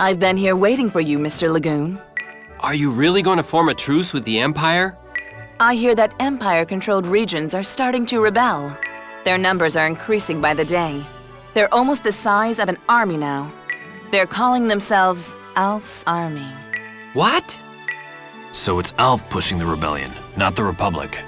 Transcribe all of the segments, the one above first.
I've been here waiting for you, Mr. Lagoon. Are you really going to form a truce with the Empire? I hear that Empire-controlled regions are starting to rebel. Their numbers are increasing by the day. They're almost the size of an army now. They're calling themselves Alf's Army. What? So it's Alf pushing the rebellion, not the Republic.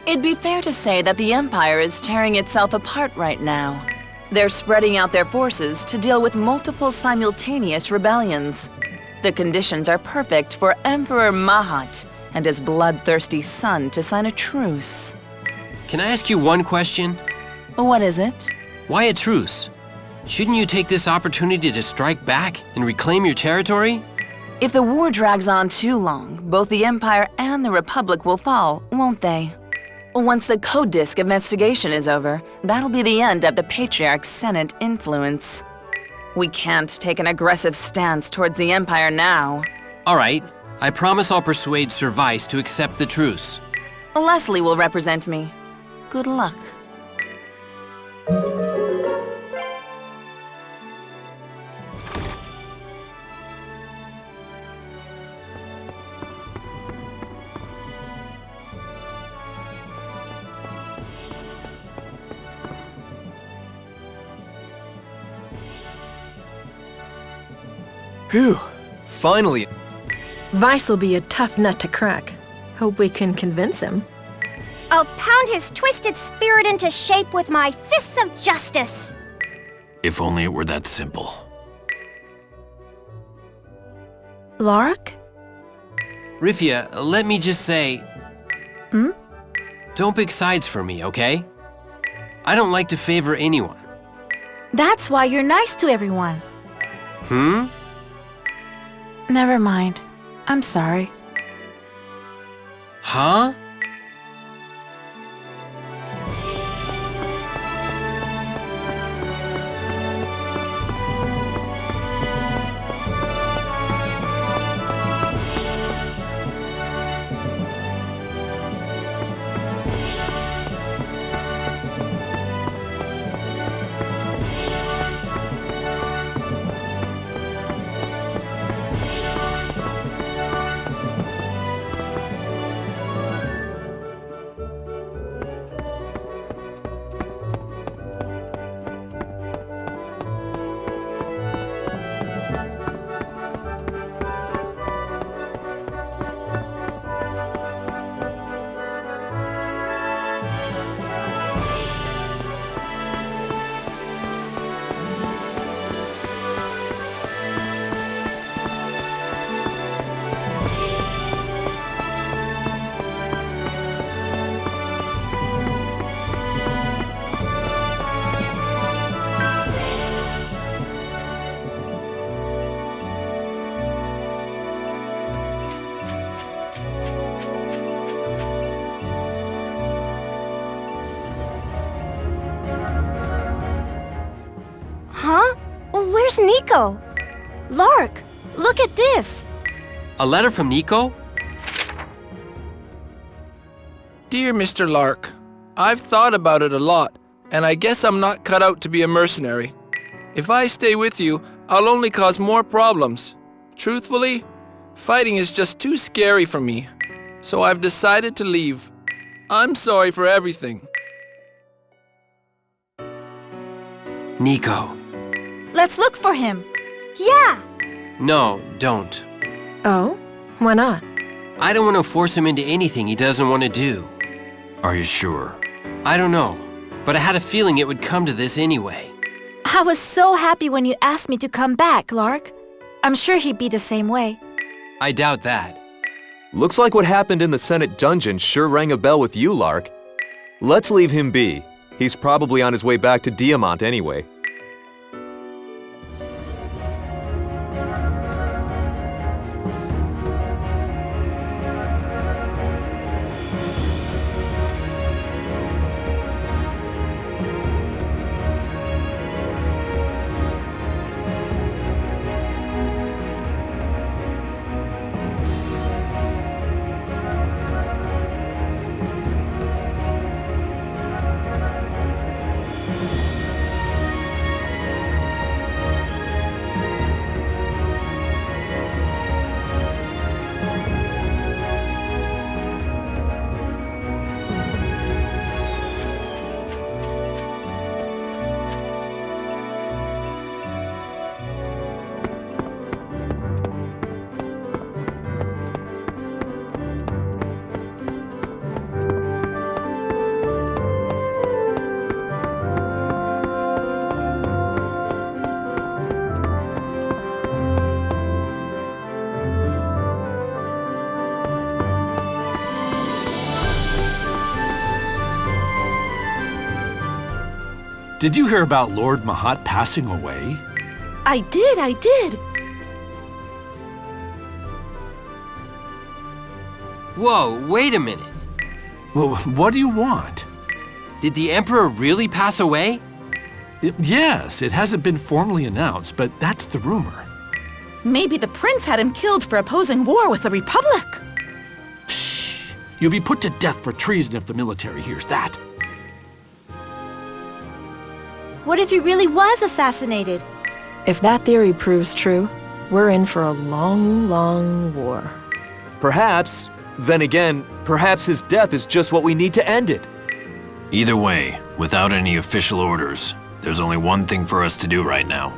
It'd be fair to say that the Empire is tearing itself apart right now. They're spreading out their forces to deal with multiple simultaneous rebellions. The conditions are perfect for Emperor Mahat and his bloodthirsty son to sign a truce. Can I ask you one question? What is it? Why a truce? Shouldn't you take this opportunity to strike back and reclaim your territory? If the war drags on too long, both the Empire and the Republic will fall, won't they? Once the Code Disc investigation is over, that'll be the end of the Patriarch's Senate influence. We can't take an aggressive stance towards the Empire now. All right, I promise I'll persuade Sir Vice to accept the truce. Leslie will represent me. Good luck. Phew, finally. Vice will be a tough nut to crack. Hope we can convince him. I'll pound his twisted spirit into shape with my fists of justice. If only it were that simple. Lark? Rifia, let me just say... Hmm? Don't pick sides for me, okay? I don't like to favor anyone. That's why you're nice to everyone. Hmm? Never mind. I'm sorry. Huh? Huh? Where's Nico? Lark, look at this. A letter from Nico? Dear Mr. Lark, I've thought about it a lot, and I guess I'm not cut out to be a mercenary. If I stay with you, I'll only cause more problems. Truthfully, fighting is just too scary for me, so I've decided to leave. I'm sorry for everything. Nico. Let's look for him. Yeah. No, don't. Oh? Why not? I don't want to force him into anything he doesn't want to do. Are you sure? I don't know, but I had a feeling it would come to this anyway. I was so happy when you asked me to come back, Lark. I'm sure he'd be the same way. I doubt that. Looks like what happened in the Senate dungeon sure rang a bell with you, Lark. Let's leave him be. He's probably on his way back to Diamant anyway. Did you hear about Lord Mahat passing away? I did. Whoa, wait a minute. Well, what do you want? Did the Emperor really pass away? Yes, it hasn't been formally announced, but that's the rumor. Maybe the prince had him killed for opposing war with the Republic. Shh! You'll be put to death for treason if the military hears that. What if he really was assassinated? If that theory proves true, we're in for a long, long war. Perhaps. Then again, perhaps his death is just what we need to end it. Either way, without any official orders, there's only one thing for us to do right now.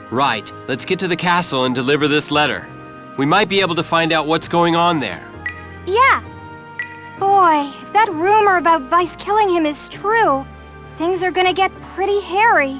Right, let's get to the castle and deliver this letter. We might be able to find out what's going on there. Yeah. Boy, if that rumor about Wiess killing him is true, things are gonna get pretty hairy.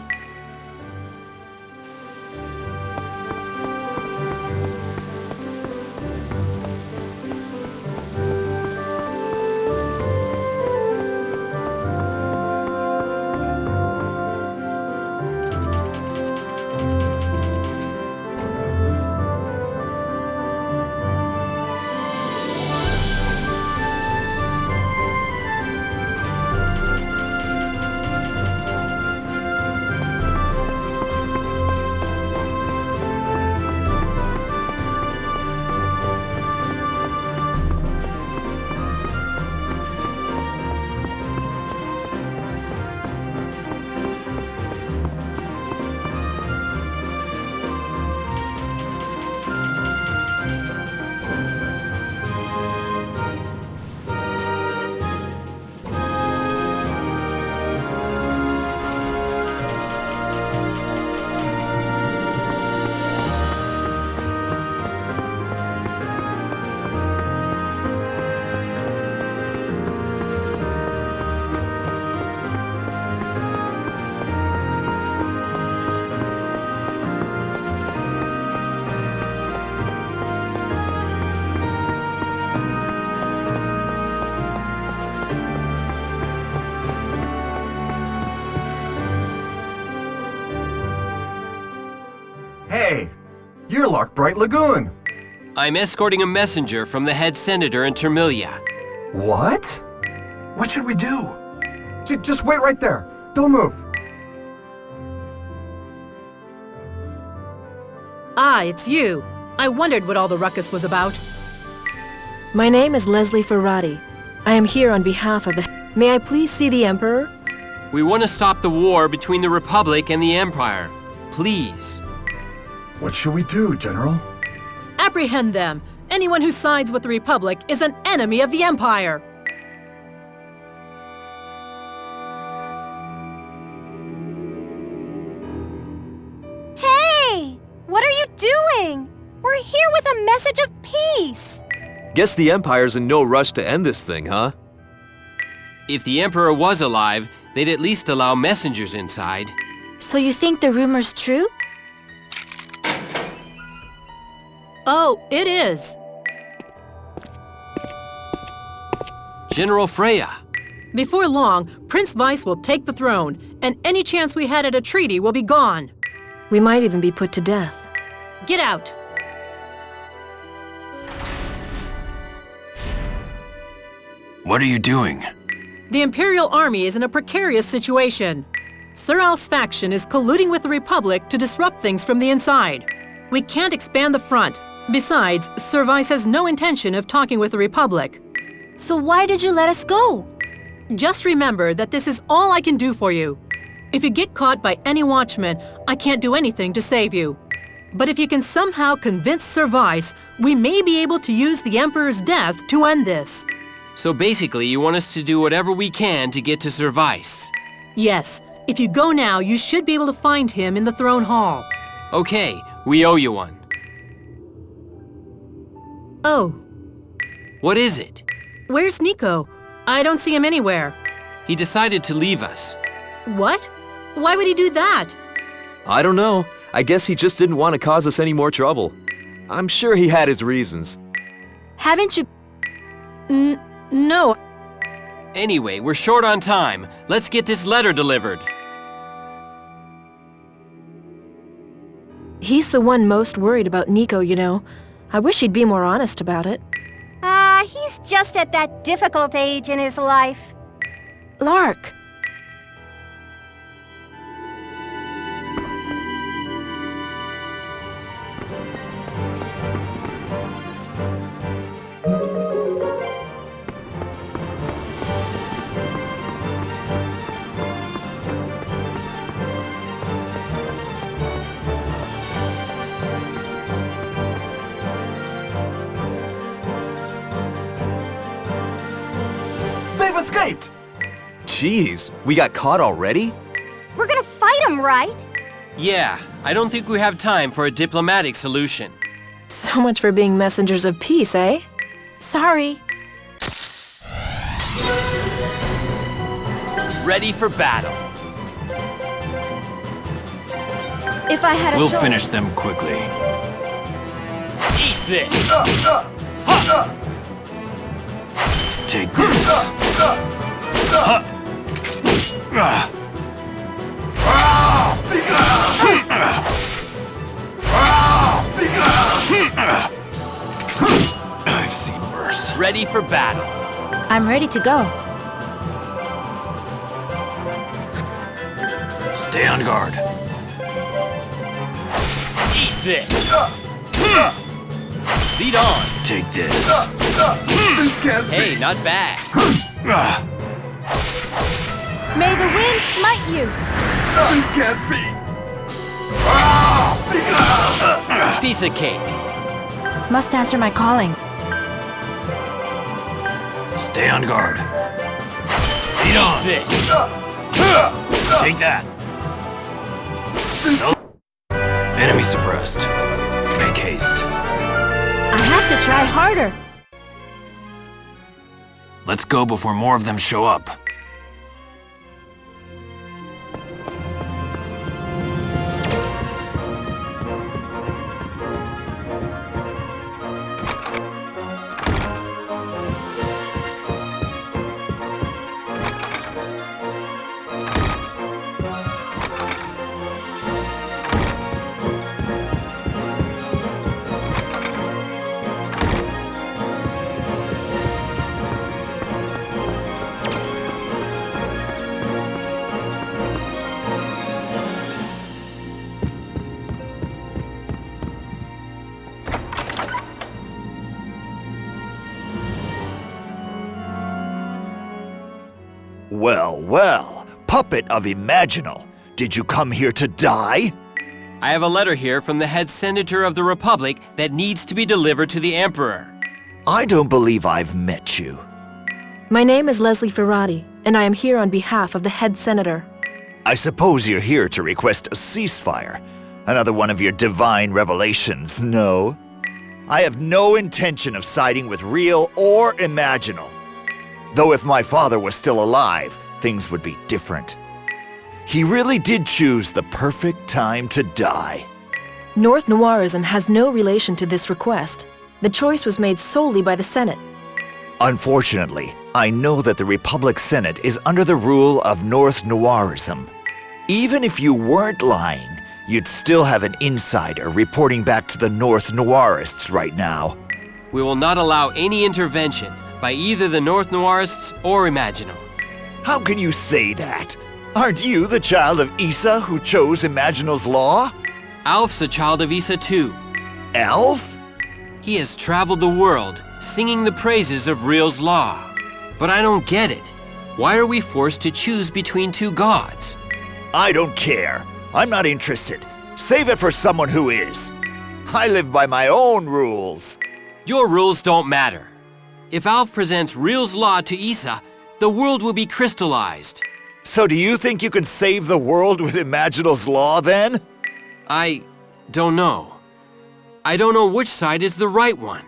Hey, you're Lark Bright Lagoon. I'm escorting a messenger from the head senator in Termilia. What? What should we do? Just wait right there. Don't move. Ah, it's you. I wondered what all the ruckus was about. My name is Leslie Ferrati. I am here on behalf of the... May I please see the Emperor? We want to stop the war between the Republic and the Empire. Please. What should we do, General? Apprehend them. Anyone who sides with the Republic is an enemy of the Empire. Hey! What are you doing? We're here with a message of peace. Guess the Empire's in no rush to end this thing, huh? If the Emperor was alive, they'd at least allow messengers inside. So you think the rumor's true? Oh, it is. General Freya. Before long, Prince Wiess will take the throne, and any chance we had at a treaty will be gone. We might even be put to death. Get out! What are you doing? The Imperial Army is in a precarious situation. Sir Alf's faction is colluding with the Republic to disrupt things from the inside. We can't expand the front. Besides, Sir Wiess has no intention of talking with the Republic. So why did you let us go? Just remember that this is all I can do for you. If you get caught by any watchman, I can't do anything to save you. But if you can somehow convince Sir Wiess, we may be able to use the Emperor's death to end this. So basically, you want us to do whatever we can to get to Sir Wiess. Yes, if you go now, you should be able to find him in the throne hall. Okay, we owe you one. Oh, What is it? where's Nico? I don't see him anywhere. He decided to leave us. What? Why would he do that? I don't know. I guess he just didn't want to cause us any more trouble. I'm sure he had his reasons. Haven't you... No. Anyway, we're short on time. Let's get this letter delivered. He's the one most worried about Nico, you know. I wish he'd be more honest about it. He's just at that difficult age in his life. Lark, They've escaped! Jeez, we got caught already? We're gonna fight him, right? Yeah, I don't think we have time for a diplomatic solution. So much for being messengers of peace, eh? sorry. Ready for battle. If I had a We'll choice... finish them quickly. Eat this! Take this. I've seen worse. Ready for battle. I'm ready to go. Stay on guard. Eat this! Lead on! Take this. This can't be. Hey, not bad. May the wind smite you! This can't be. Piece of cake. Must answer my calling. Stay on guard. Lead on. This. Take that. So enemy suppressed. Make haste. I have to try harder. Let's go before more of them show up. Well, well, puppet of Imaginal, did you come here to die? I have a letter here from the head senator of the Republic that needs to be delivered to the Emperor. I don't believe I've met you. My name is Leslie Ferrati, and I am here on behalf of the head senator. I suppose you're here to request a ceasefire. Another one of your divine revelations, no? I have no intention of siding with real or Imaginal. Though if my father was still alive, things would be different. He really did choose the perfect time to die. North Noirism has no relation to this request. The choice was made solely by the Senate. Unfortunately, I know that the Republic Senate is under the rule of North Noirism. Even if you weren't lying, you'd still have an insider reporting back to the North Noirists right now. We will not allow any intervention by either the North Noirists or Imaginal. How can you say that? Aren't you the child of Issa who chose Imaginal's law? Alf's a child of Issa too. Alf? He has traveled the world, singing the praises of Real's law. But I don't get it. Why are we forced to choose between two gods? I don't care. I'm not interested. Save it for someone who is. I live by my own rules. Your rules don't matter. If Alf presents Real's law to Issa, the world will be crystallized. So do you think you can save the world with Imaginal's law, then? I don't know. I don't know which side is the right one.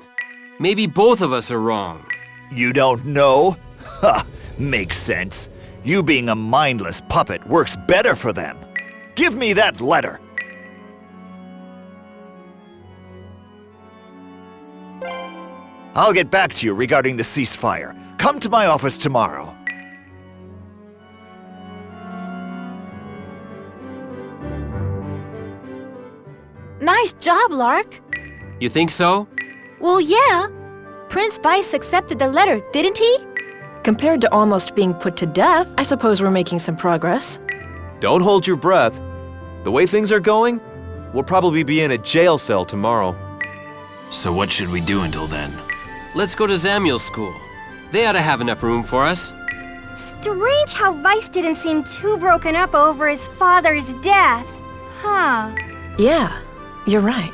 Maybe both of us are wrong. You don't know? Ha! Makes sense. You being a mindless puppet works better for them. Give me that letter! I'll get back to you regarding the ceasefire. Come to my office tomorrow. Nice job, Lark. You think so? Well, yeah. Prince Wiess accepted the letter, didn't he? Compared to almost being put to death, I suppose we're making some progress. Don't hold your breath. The way things are going, we'll probably be in a jail cell tomorrow. So what should we do until then? Let's go to Samuel's school. They ought to have enough room for us. Strange how Wiess didn't seem too broken up over his father's death. Huh. Yeah, you're right.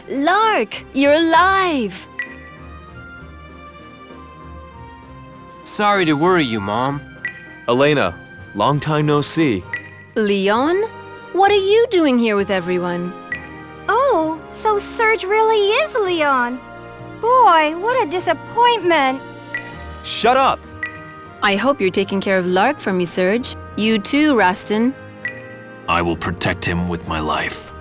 Lark, you're alive! Sorry to worry you, Mom. Elena, long time no see. Leon? What are you doing here with everyone? Oh, so Serge really is Leon. Boy, what a disappointment. Shut up! I hope you're taking care of Lark for me, Serge. You too, Rastin. I will protect him with my life.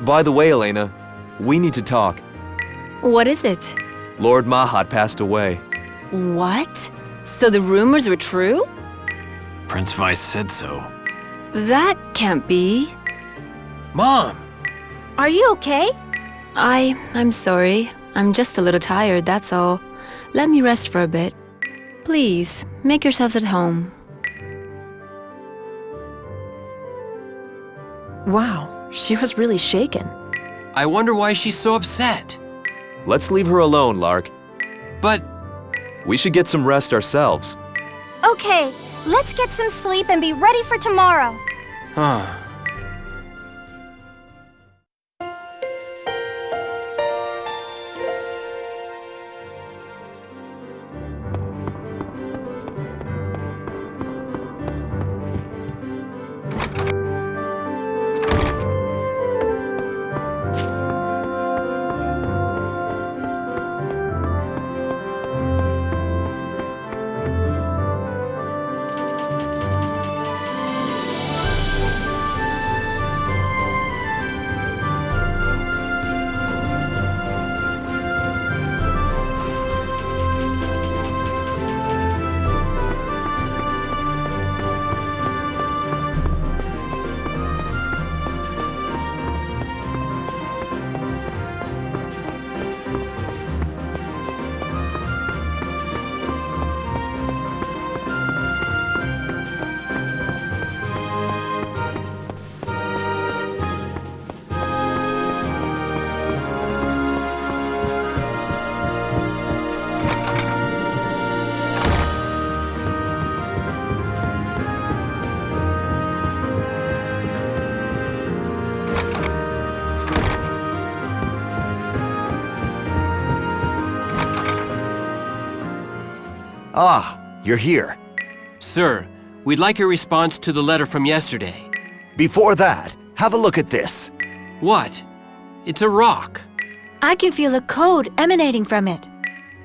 By the way, Elena, we need to talk. What is it? Lord Mahat passed away. What? So the rumors were true? Prince Wiess said so. That can't be. Mom! Are you okay? I'm sorry. I'm just a little tired, that's all. Let me rest for a bit. Please, make yourselves at home. Wow, she was really shaken. I wonder why she's so upset. Let's leave her alone, Lark. But we should get some rest ourselves. Okay, let's get some sleep and be ready for tomorrow. Huh. Ah, you're here. Sir, we'd like your response to the letter from yesterday. Before that, have a look at this. What? It's a rock. I can feel a code emanating from it.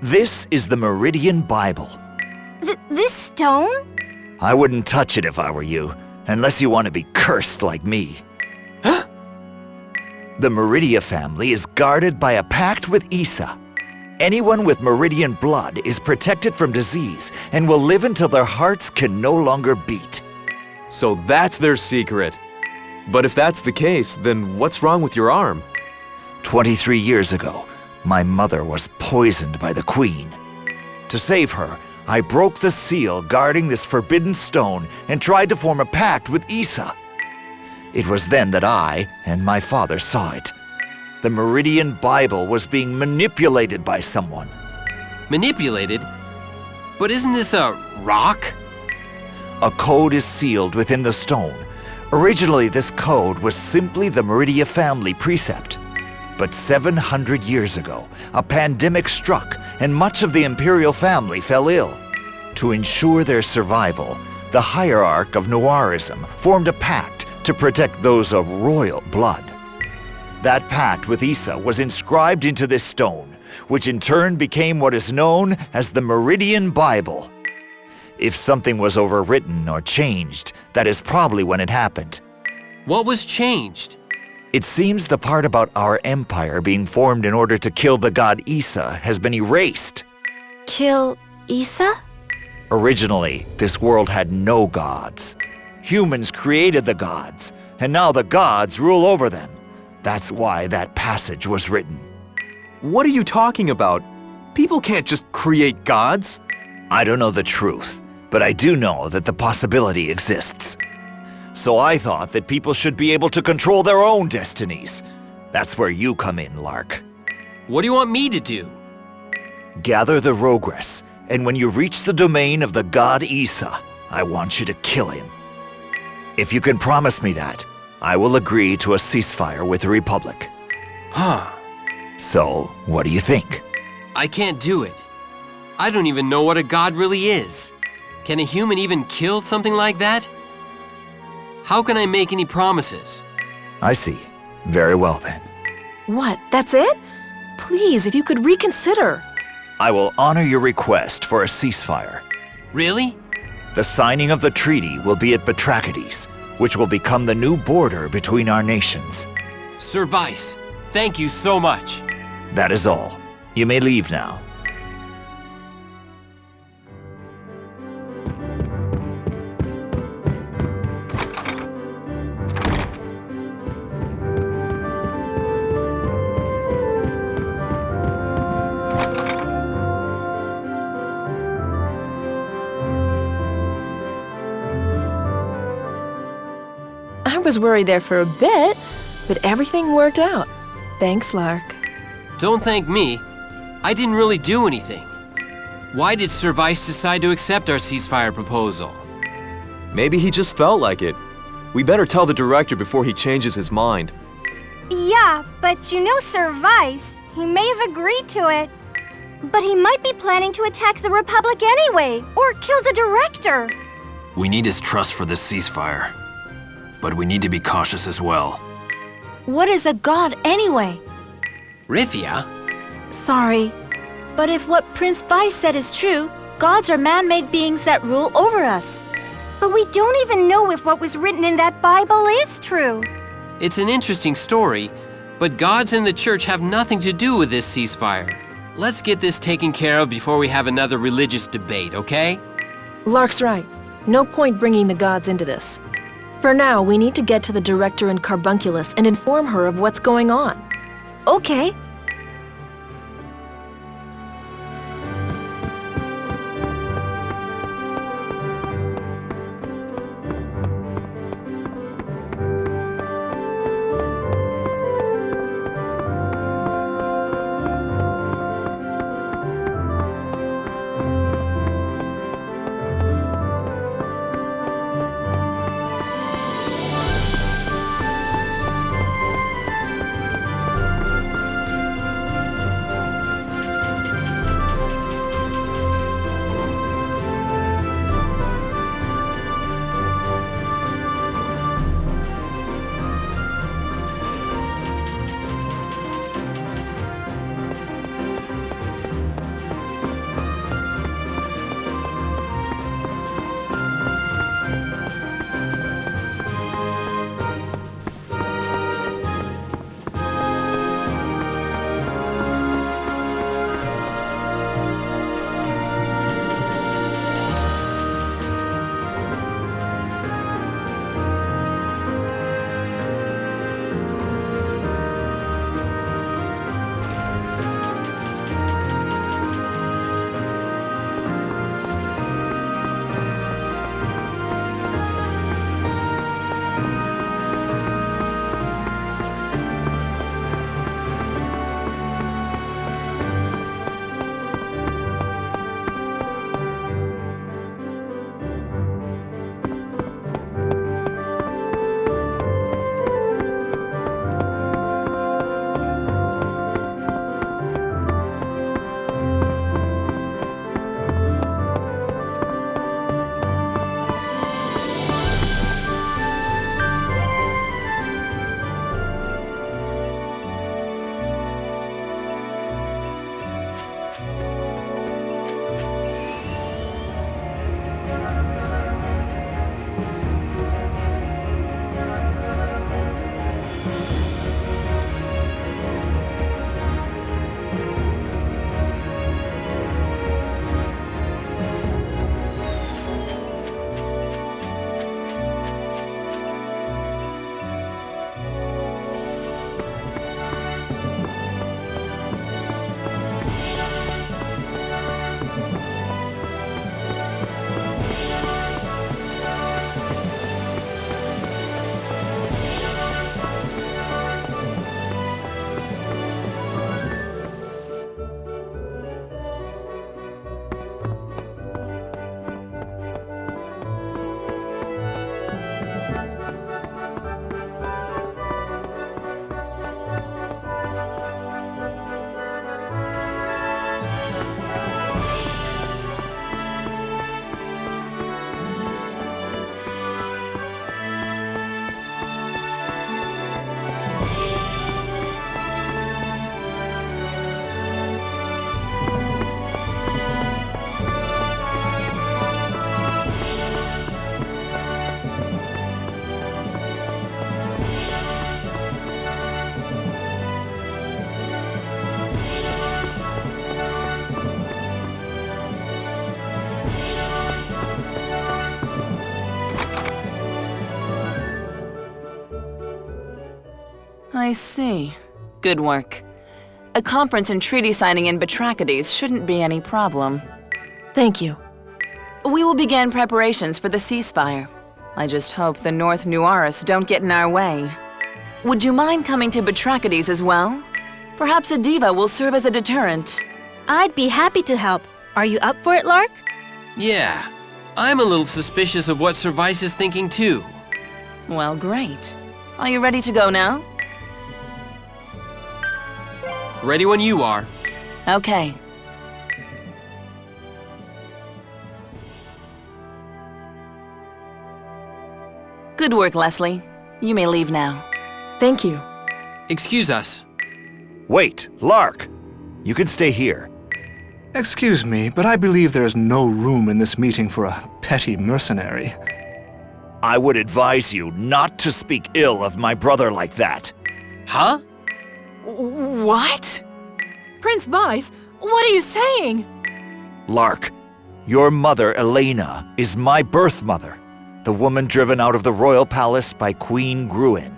This is the Meridian Bible. This stone? I wouldn't touch it if I were you, unless you want to be cursed like me. The Meridia family is guarded by a pact with Issa. Anyone with Meridian blood is protected from disease and will live until their hearts can no longer beat. So that's their secret. But if that's the case, then what's wrong with your arm? 23 years ago, my mother was poisoned by the Queen. To save her, I broke the seal guarding this forbidden stone and tried to form a pact with Issa. It was then that I and my father saw it. The Meridian Bible was being manipulated by someone. Manipulated? But isn't this a rock? A code is sealed within the stone. Originally, this code was simply the Meridia family precept. But 700 years ago, a pandemic struck and much of the imperial family fell ill. To ensure their survival, the hierarch of Noirism formed a pact to protect those of royal blood. That pact with Issa was inscribed into this stone, which in turn became what is known as the Meridian Bible. If something was overwritten or changed, that is probably when it happened. What was changed? It seems the part about our empire being formed in order to kill the god Issa has been erased. Kill Issa? Originally, this world had no gods. Humans created the gods, and now the gods rule over them. That's why that passage was written. What are you talking about? People can't just create gods. I don't know the truth, but I do know that the possibility exists. So I thought that people should be able to control their own destinies. That's where you come in, Lark. What do you want me to do? Gather the Rogress, and when you reach the domain of the god Issa, I want you to kill him. If you can promise me that, I will agree to a ceasefire with the Republic. Huh. So, what do you think? I can't do it. I don't even know what a god really is. Can a human even kill something like that? How can I make any promises? I see. Very well then. What, that's it? Please, if you could reconsider. I will honor your request for a ceasefire. Really? The signing of the treaty will be at Batrachites, which will become the new border between our nations. Sir Vice, thank you so much. That is all. You may leave now. I was worried there for a bit, but everything worked out. Thanks, Lark. Don't thank me. I didn't really do anything. Why did Sir Vice decide to accept our ceasefire proposal? Maybe he just felt like it. We better tell the director before he changes his mind. Yeah, but you know Sir Vice, he may have agreed to it. But he might be planning to attack the Republic anyway, or kill the director. We need his trust for this ceasefire. But we need to be cautious as well. What is a god anyway? Rithia? Sorry, but if what Prince Vice said is true, gods are man-made beings that rule over us. But we don't even know if what was written in that Bible is true. It's an interesting story, but gods and the church have nothing to do with this ceasefire. Let's get this taken care of before we have another religious debate, okay? Lark's right. No point bringing the gods into this. For now, we need to get to the director in Carbunculus and inform her of what's going on. Okay. I see. Good work. A conference and treaty signing in Batrachites shouldn't be any problem. Thank you. We will begin preparations for the ceasefire. I just hope the North Nuaris don't get in our way. Would you mind coming to Batrachites as well? Perhaps a diva will serve as a deterrent. I'd be happy to help. Are you up for it, Lark? Yeah, I'm a little suspicious of what Service is thinking too. Well, great. Are you ready to go now? Ready when you are. Okay. Good work, Leslie. You may leave now. Thank you. Excuse us. Wait, Lark! You can stay here. Excuse me, but I believe there is no room in this meeting for a petty mercenary. I would advise you not to speak ill of my brother like that. Huh? What? Prince Vice, what are you saying? Lark, your mother, Elena, is my birth mother, the woman driven out of the royal palace by Queen Gruin.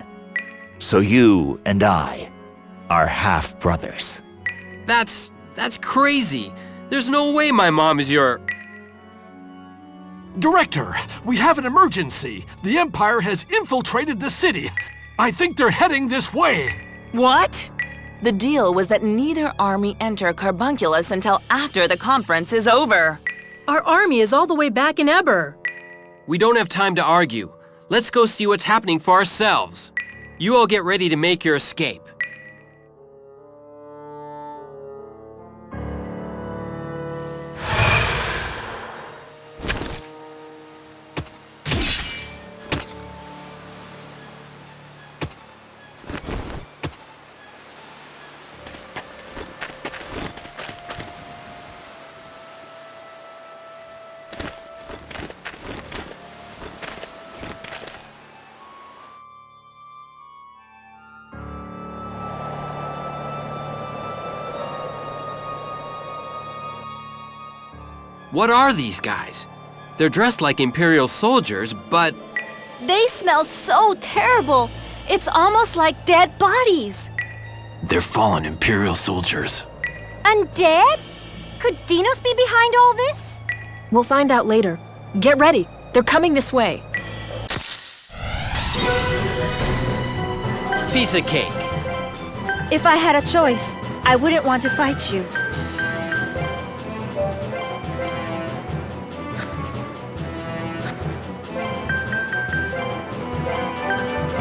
So you and I are half-brothers. That's crazy. There's no way my mom is your... Director, we have an emergency. The Empire has infiltrated the city. I think they're heading this way. What? The deal was that neither army enter Carbunculus until after the conference is over. Our army is all the way back in Eber. We don't have time to argue. Let's go see what's happening for ourselves. You all get ready to make your escape. What are these guys? They're dressed like Imperial soldiers, but... They smell so terrible. It's almost like dead bodies. They're fallen Imperial soldiers. Undead? Could Dinos be behind all this? We'll find out later. Get ready. They're coming this way. Piece of cake. If I had a choice, I wouldn't want to fight you.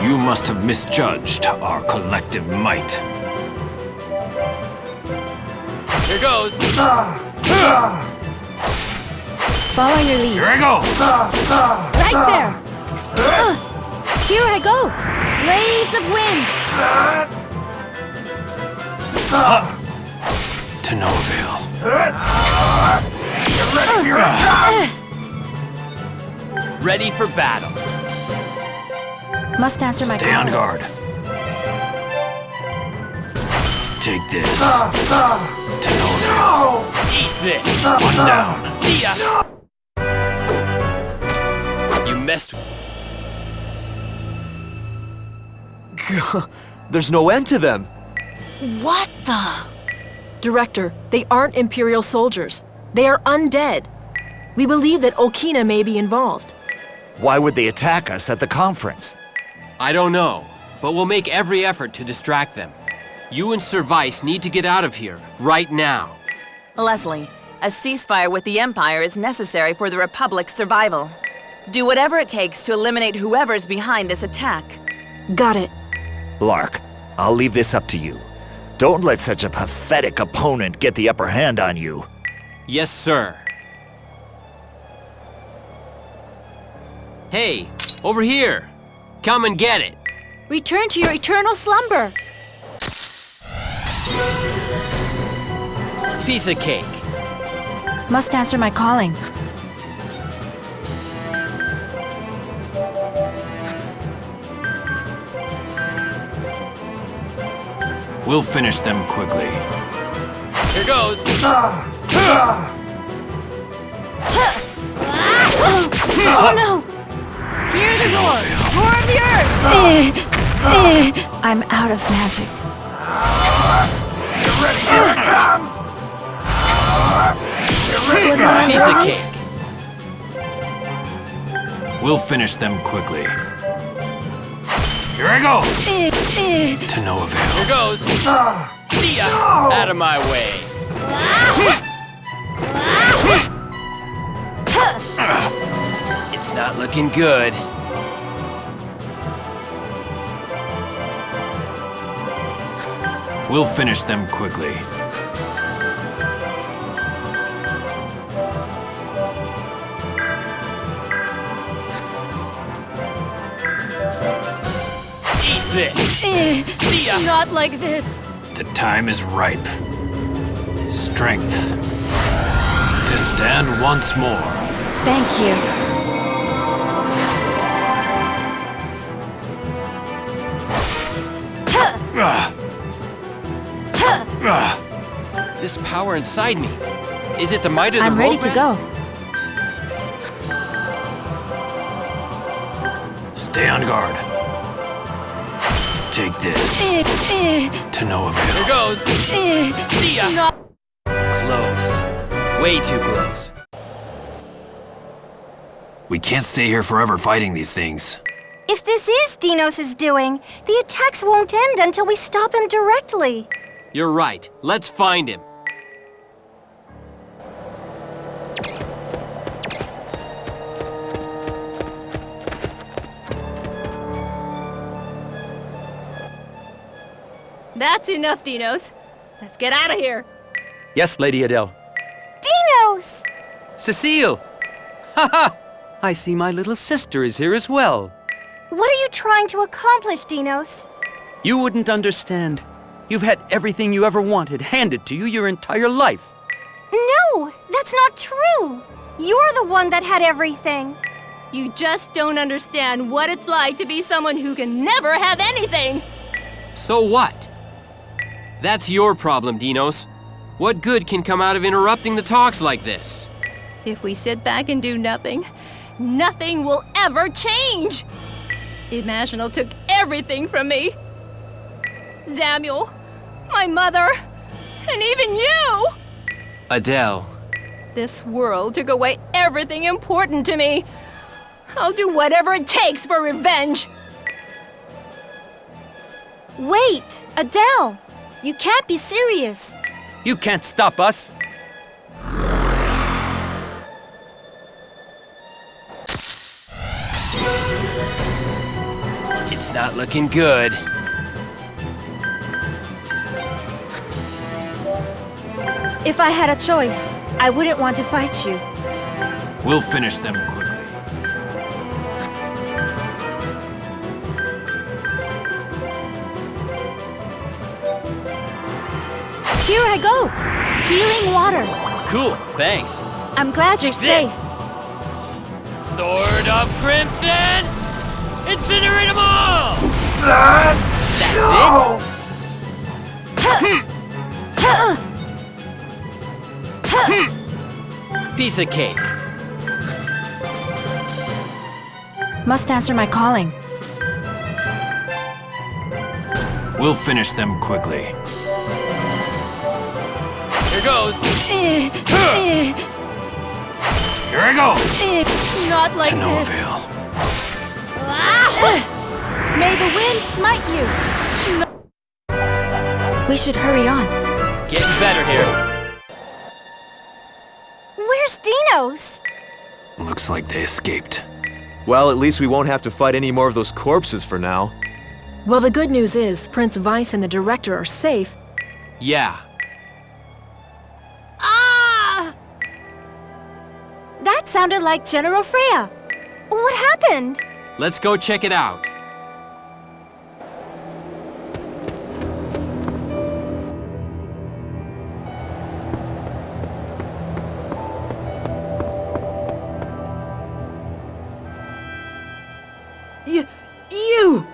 You must have misjudged our collective might. Here goes. Follow your lead. Here I go! Right there. Here I go. Blades of wind. To no avail. Ready for battle. Must answer my Stay on call. guard. Take this. To no avail. Eat this. One down. See ya. You messed with... There's no end to them. What the? Director, they aren't Imperial soldiers. They are undead. We believe that Okina may be involved. Why would they attack us at the conference? I don't know, but we'll make every effort to distract them. You and Service need to get out of here, right now. Leslie, a ceasefire with the Empire is necessary for the Republic's survival. Do whatever it takes to eliminate whoever's behind this attack. Got it. Lark, I'll leave this up to you. Don't let such a pathetic opponent get the upper hand on you. Yes, sir. Hey, over here. Come and get it. Return to your eternal slumber. Piece of cake. Must answer my calling. We'll finish them quickly. Here goes. Oh no! Hear the roar! Roar of the earth! I'm out of magic. Get ready, here it comes! Get ready, Was that Piece of unworthy? cake. We'll finish them quickly. Here I go! To no avail. Here goes. See ya! Out of my way. It's not looking good. We'll finish them quickly. Eat this. See ya! Not like this. The time is ripe. Strength. To stand once more. Thank you. This power inside me. Is it the might of the I'm ready to Roadman? go. Stay on guard. Take this. To no avail. Here goes. See ya! Close. Way too close. We can't stay here forever fighting these things. If this is Dinos' doing, the attacks won't end until we stop him directly. You're right. Let's find him. That's enough, Dinos. Let's get out of here. Yes, Lady Adele. Dinos! Cecile! Haha! I see my little sister is here as well. What are you trying to accomplish, Dinos? You wouldn't understand. You've had everything you ever wanted handed to you your entire life. No, that's not true. You're the one that had everything. You just don't understand what it's like to be someone who can never have anything. So what? That's your problem, Dinos. What good can come out of interrupting the talks like this? If we sit back and do nothing, nothing will ever change. Imaginal took everything from me. Samuel, my mother, and even you! Adele. This world took away everything important to me. I'll do whatever it takes for revenge. Wait, Adele! You can't be serious. You can't stop us. It's not looking good. If I had a choice, I wouldn't want to fight you. We'll finish them quickly. Here I go! Healing water. Cool, thanks. I'm glad you're safe. Sword of Crimson! Incinerate them all! That's it? Piece of cake. Must answer my calling. We'll finish them quickly. Here goes. Here I go! Not like To no this. avail. May the wind smite you. We should hurry on. Getting better here. Where's Dinos? Looks like they escaped. Well, at least we won't have to fight any more of those corpses for now. Well, the good news is Prince Wiess and the director are safe. Yeah. Ah! That sounded like General Freya. What happened? Let's go check it out. You!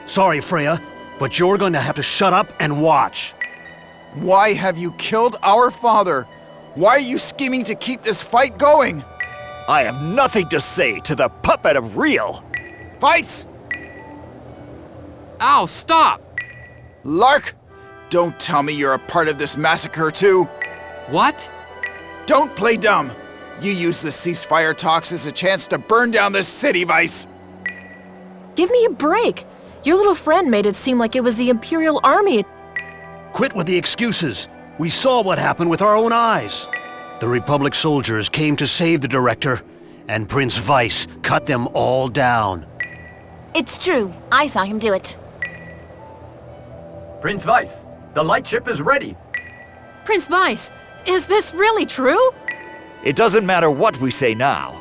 Sorry, Freya, but you're going to have to shut up and watch. Why have you killed our father? Why are you scheming to keep this fight going? I have nothing to say to the puppet of Real. Fights! Alf, stop! Lark, don't tell me you're a part of this massacre too. What? Don't play dumb. You used the ceasefire talks as a chance to burn down this city, Wiess. Give me a break. Your little friend made it seem like it was the Imperial Army. Quit with the excuses. We saw what happened with our own eyes. The Republic soldiers came to save the Director, and Prince Wiess cut them all down. It's true. I saw him do it. Prince Wiess, the lightship is ready. Prince Wiess, is this really true? It doesn't matter what we say now.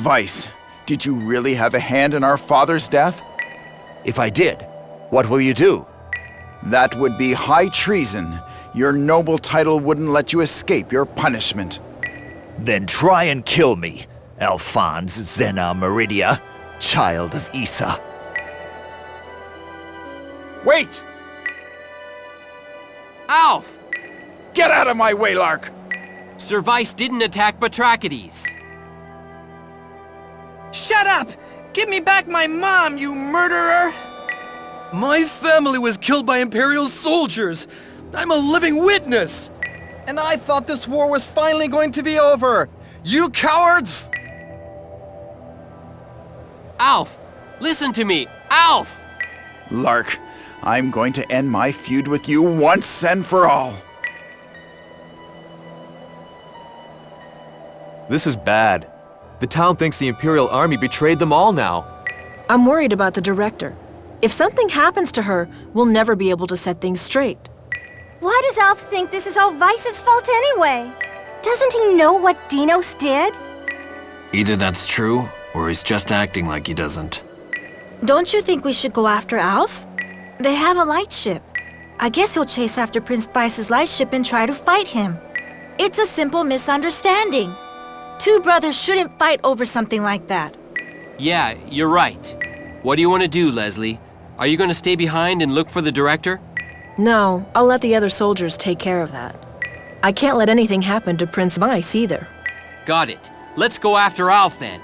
Wiess, did you really have a hand in our father's death? If I did, what will you do? That would be high treason. Your noble title wouldn't let you escape your punishment. Then try and kill me, Alphonse Zena Meridia, child of Issa. Wait! Alf! Get out of my way, Lark! Sir Wiess didn't attack Batrachites. Shut up! Give me back my mom, you murderer! My family was killed by Imperial soldiers. I'm a living witness. And I thought this war was finally going to be over. You cowards! Alf! Listen to me! Alf! Lark, I'm going to end my feud with you once and for all. This is bad. The town thinks the Imperial Army betrayed them all now. I'm worried about the Director. If something happens to her, we'll never be able to set things straight. Why does Alf think this is all Weiss's fault anyway? Doesn't he know what Dinos did? Either that's true, or he's just acting like he doesn't. Don't you think we should go after Alf? They have a lightship. I guess he'll chase after Prince Weiss's lightship and try to fight him. It's a simple misunderstanding. Two brothers shouldn't fight over something like that. Yeah, you're right. What do you want to do, Leslie? Are you going to stay behind and look for the Director? No, I'll let the other soldiers take care of that. I can't let anything happen to Prince Wiess either. Got it. Let's go after Alf then.